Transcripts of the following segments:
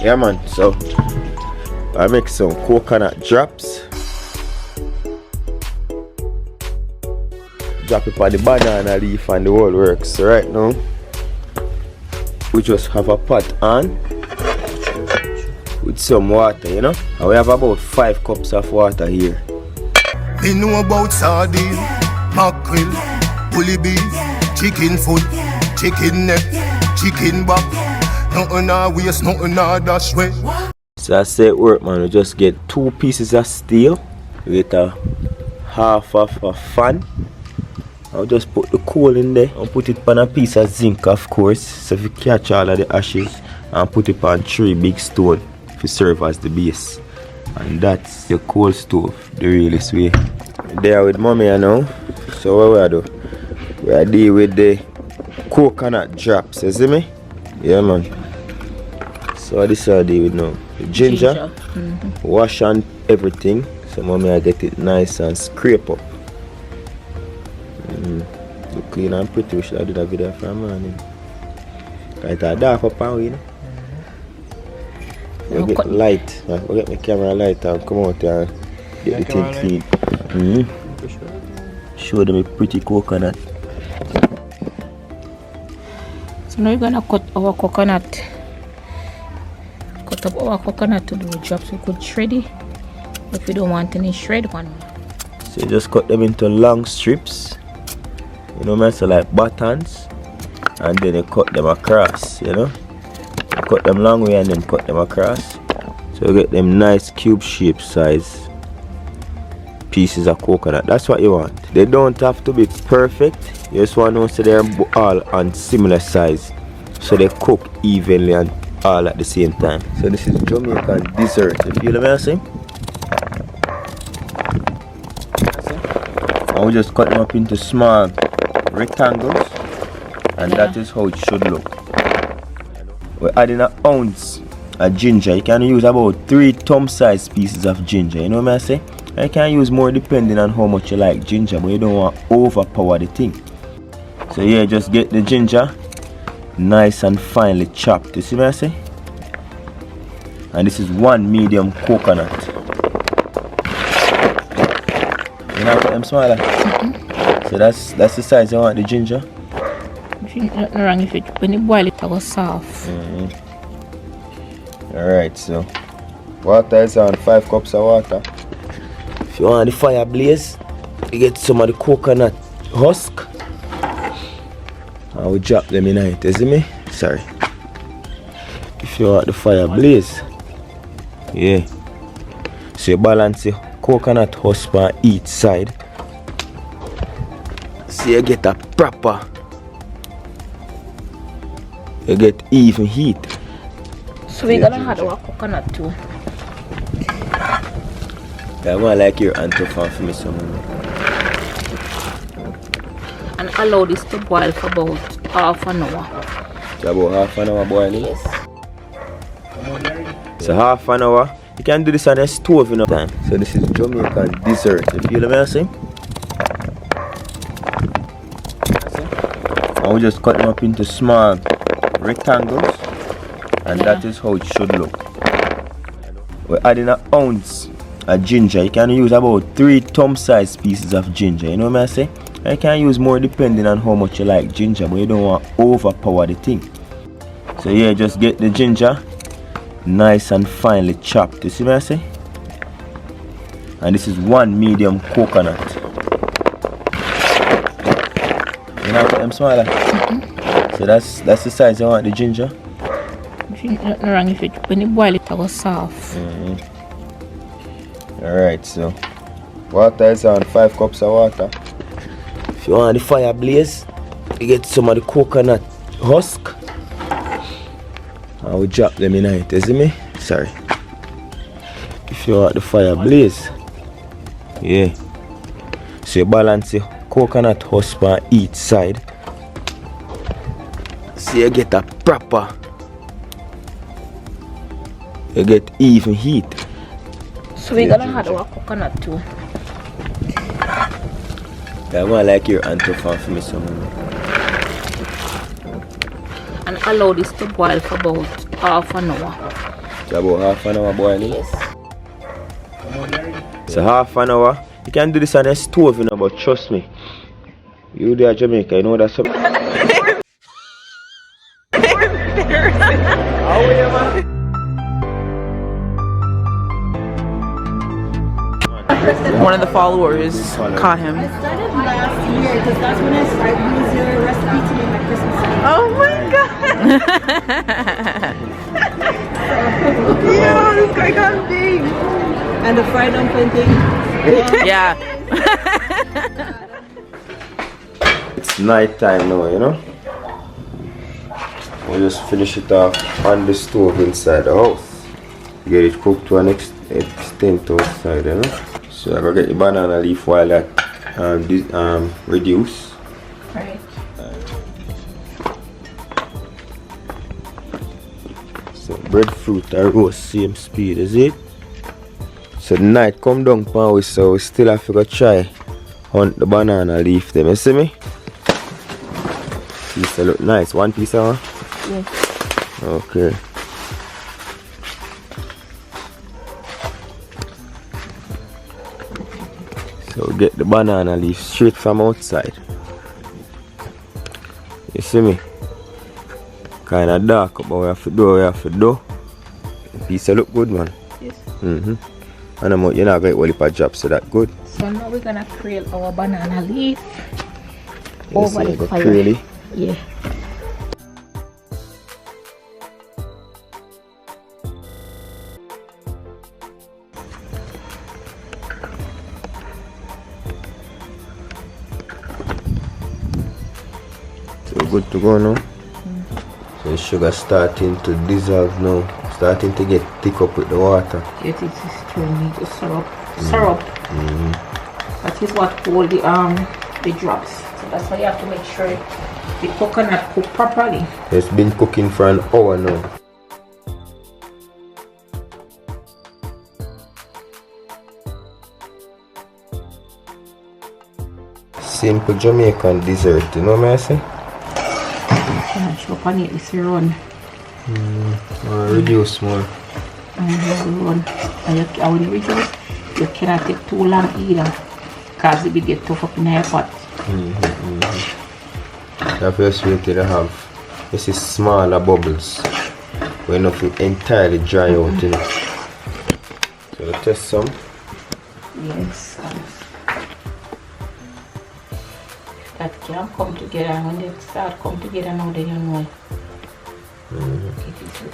Yeah man, so I make some coconut drops. Drop it on the banana leaf and the whole works. So right now we just have a pot on with some water, you know, and we have about 5 cups of water here. We know about sardine, mackerel, bully beef, chicken foot, chicken neck, chicken back. Nothing I waste, nothing I dash way. So I say it work, man. We just get 2 pieces of steel with a half of a fan. I'll just put the coal in there and put it on a piece of zinc, of course, so if you catch all of the ashes, and put it on 3 big stones to serve as the base. And that's the coal stove, the realest way. There with mommy, you know. So what we do? We are deal with the coconut drops, you see me? Yeah man. So this is what I deal with now. The ginger. Wash and everything. So mommy I get it nice and scrape up. Look clean and pretty. We should have done a video for a morning. It's a dark up and you know. We get light. We get my camera light and come out here and get the thing clean. Show them a pretty coconut. So now we're gonna cut our coconut. Cut up our coconut to do drops. We could shred it if we don't want any shred one. So you just cut them into long strips. You know, so like buttons, and then you cut them across, you know. You cut them long way and then cut them across. So you get them nice cube shape size pieces of coconut. That's what you want. They don't have to be perfect. You just want to know so they're all on similar size, so they cook evenly and all at the same time. So this is Jamaican dessert. You feel what I'm saying? And we just cut them up into small rectangles, and that is how it should look. We're adding an ounce of ginger. You can use about 3 thumb size pieces of ginger, you know what I say? You can use more depending on how much you like ginger, but you don't want to overpower the thing. So yeah, just get the ginger nice and finely chopped, you see what I say? And this is 1 medium coconut. You know, put them smaller. So that's the size you want the ginger. Nothing wrong if it when you boil it, it goes soft. Alright, so water is on 5 cups of water. If you want the fire blaze, you get some of the coconut husk. I will drop them in it, you see me? Sorry. If you want the fire blaze, yeah. So you balance the coconut husk on each side. So you get a proper, you get even heat. So we're gonna add our coconut too. Yeah, I'm gonna like your anto fan for me some. And allow this to boil for about half an hour. So about half an hour boiling? Yes. So half an hour. You can do this on a stove in no time. So this is Jamaican dessert. You feel what I'm saying? And we just cut them up into small rectangles, and that is how it should look. We're adding an ounce of ginger. You can use about 3 thumb size pieces of ginger, you know what I say? You can use more depending on how much you like ginger, but you don't want to overpower the thing. So yeah, just get the ginger nice and finely chopped, you see what I say? And this is 1 medium coconut. You know, put them smaller. So that's the size you want the ginger. Nothing wrong if it when you boil it, it goes soft. Alright, so water is on 5 cups of water. If you want the fire blaze, you get some of the coconut husk. I will drop them in it, you see me? Sorry. If you want the fire blaze, yeah. So you balance the coconut husk on each side. So you get a proper, you get even heat. So we're gonna add our coconut too. Yeah, I'm gonna like your anto fan for me some. And allow this to boil for about half an hour. It's about half an hour boiling. Yes. So half an hour. You can do this on a stove, you know, but trust me. You there Jamaica, you know that's something. One of the followers caught him. I started last year because that's when I started using your recipe to make my Christmas cake. Oh my god! Yeah, this guy got big. And the fried dumpling thing. Yeah. It's night time now, you know. We'll just finish it off on the stove inside the house. Get it cooked to an extent outside, you know. So I gotta get the banana leaf while that reduce. Right. So breadfruit and roast same speed, is it? So the night come down pan we, so we still have to go try hunt the banana leaf them, you see me? Piece look nice. One piece of one? Yes. Okay. So get the banana leaf straight from outside. You see me? Kinda dark, but we have to do what we have to do. The piece look good, man. Yes. And you're not going to get a job, so that good. So now we're gonna grill our banana leaf You over see, the go fire. really. Yeah. So good to go now. So the sugar starting to dissolve now, starting to get thick up with the water. It is turning to syrup. Syrup. That is what hold the drops. So that's why you have to make sure the coconut cook properly. It's been cooking for an hour now. Simple Jamaican dessert, you know what I say? And chop on it, this run. Reduce more. And run. And when you reduce, you cannot take too long either. Because it will get tough up in your pot. The first way to have this is smaller bubbles. We're not entirely dry out in it. So let's test some. Yes. That can come together. When they start come together now, then you know.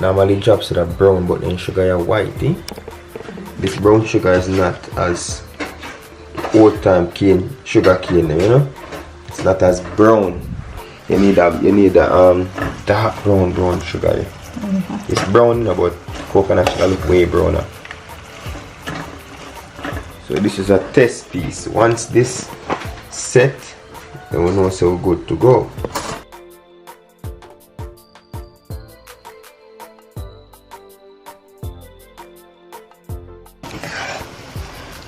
Normally drops are brown, but then sugar are white. Eh? This brown sugar is not as old time cane, sugar cane, you know. It's not as brown. You need the dark brown sugar. It's brown, but coconut sugar look way browner. So this is a test piece. Once this set, then we know so good to go.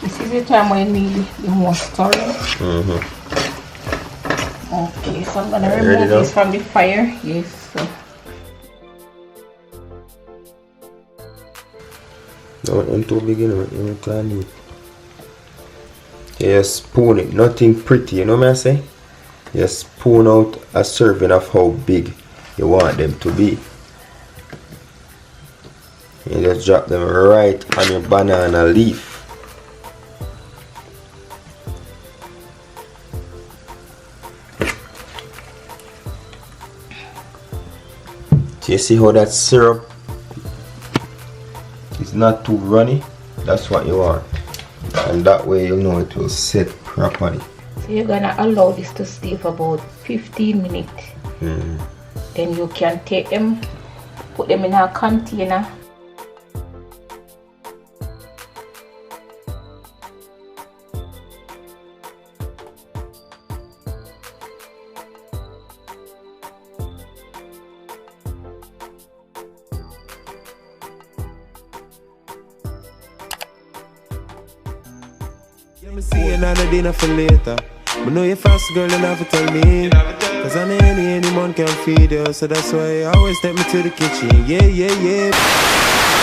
This is the time when you need the more stirring. Okay, so I'm gonna remove this from the fire. Yes. So. Don't too big, you know, you can't eat. You spoon it, nothing pretty, you know what I say? You spoon out a serving of how big you want them to be. You just drop them right on your banana leaf. So you see how that syrup is not too runny? That's what you want. And that way you know it will set properly. So you're gonna allow this to stay for about 15 minutes. Then you can take them, put them in a container. Me see another dinner for later. But know you fast, girl, you never tell me. Cause any man can feed you. So that's why you always take me to the kitchen. Yeah, yeah, yeah.